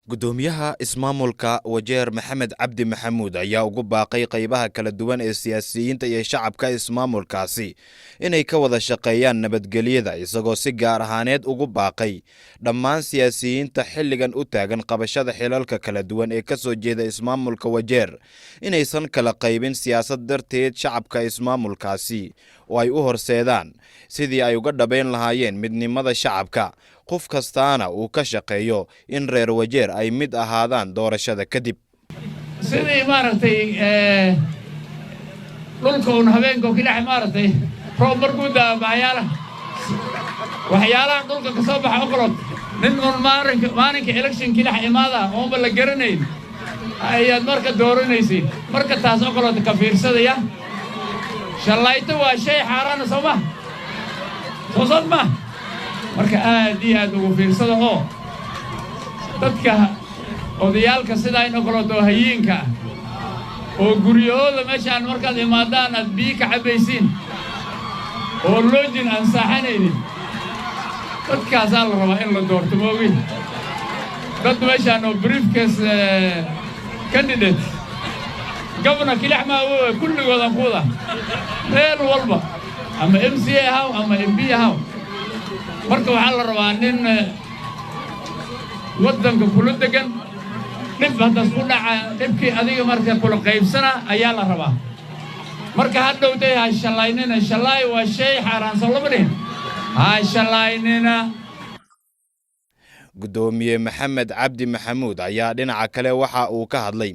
gudoomiyaha ismaamulka Wajeer Maxamed Cabdi Maxamuud ayaa ugu baaqay qaybaha kala duwan ee siyaasiyiinta iyo shacabka ismaamulkaasi inay ka wada shaqeeyaan nabadgelyada isagoo si gaar ahaaneed ugu baaqay dhammaan siyaasiyiinta xilligan u taagan qabashada xilalka kala duwan ee ka soo jeeda ismaamulka Wajeer inaysan kala qaybin siyaasad darteed shacabka ismaamulkaasi oo ay u horseedaan sidii ay uga dhabeyn lahaayeen midnimada shacabka qof kastaana uu ka shaqeeyo in reer Wajeer ay mid ahaadaan doorashada kadib sidii maartay dhulka uu habeenka kila maartay roob markuu daabaayala waxyaalaha dhulka ka soo baxa oqolod nin maalinka election kila imaada oo la garanayn ayaad marka dooranaysid marka taas oqolod ka fiirsadaya shalayto waa shay xaraan Sooma marka aad iyo aad ugu fiirsado oo dadka odayaalka sida ay noqoto hayeenka oo guriyooda meeshaan markaad imaadaan aad biyo ka cabaysiin oo loojin aan saaxanaynin dadkaas la rabaa in la doorto moogin dad meeshaan oo briefcase candidate governor kilaxma kulligooda quuda meel walba ama MCA haw ama MP haw marka waxa la rabaa nin wadanka kula degan dib hadda isku dhaca dibkii adiga marka kula qaybsana ayaa la rabaa marka hadhowday ha shalaynina shalay waa shay xaraan salabadeen ha shalaynina gudoomiye Maxamed Cabdi Maxamuud ayaa dhinaca kale waxa uu ka hadlay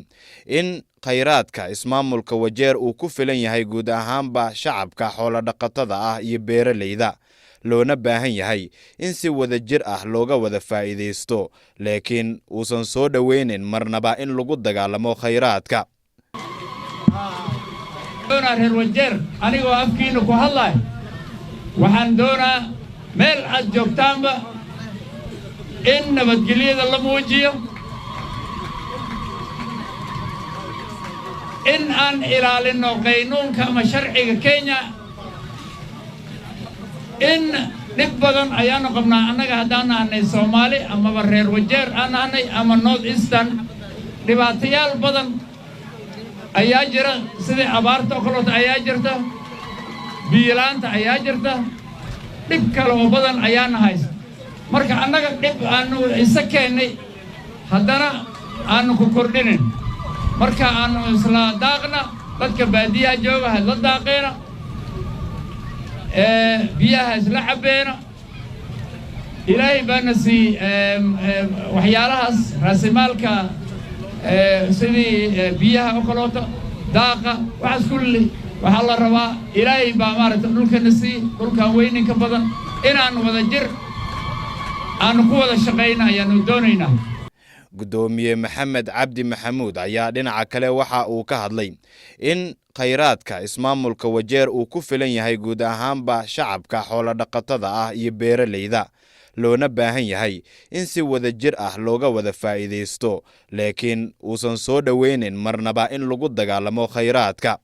in khayraadka ismaamulka Wajeer uu ku filan yahay guud ahaanba shacabka xoolo dhaqatada ah iyo beeraleyda loona baahan yahay in si wada jir ah looga wada faa'iideysto laakiin uusan soo dhaweynin marnaba in lagu dagaalamo khayraadka reer Wajeer anigoo afkiina ku hadlay waxaan doonaa meel aad joogtaanba in nabadgelyada la muujiyo in aan ilaalino qaynuunka ama sharciga Kenya in dib badan ayaanu qabnaa annaga haddaan nahay Soomaali ama reer Wajeer aan nahay ama North Eastern dhibaatayaal badan ayaa jira sida abaarta oo kale ayaa jirta biilaanta ayaa jirta dib kale oo badan ayaa nahay marka annaga dib aanu isa keenay haddana aanu ku kordhinin marka aanu isla daaqna dadka baadiyaha jooga la daaqeena biyaha isla cabeena ilaahay baana si waxyaalahaas raasimaalka sidii biyaha oo kaloota daaqa waxa kulli waxa la rabaa ilaahay baa maaragtay dhulkana si dhulka weyninka badan inaan wada jir aan ku wada shaqeynayaan doonaynaa gudoomiye Maxamed Cabdi Maxamuud ayaa dhinaca kale waxa uu ka hadlay in khayraadka ismaamulka Wajeer uu ku filan yahay guud ahaanba shacabka xoolo dhaqatada ah iyo beeraleyda loona baahan yahay in si wada jir ah looga wada faa'iideysto laakiin uusan soo dhaweynin marnaba in lagu dagaalamo khayraadka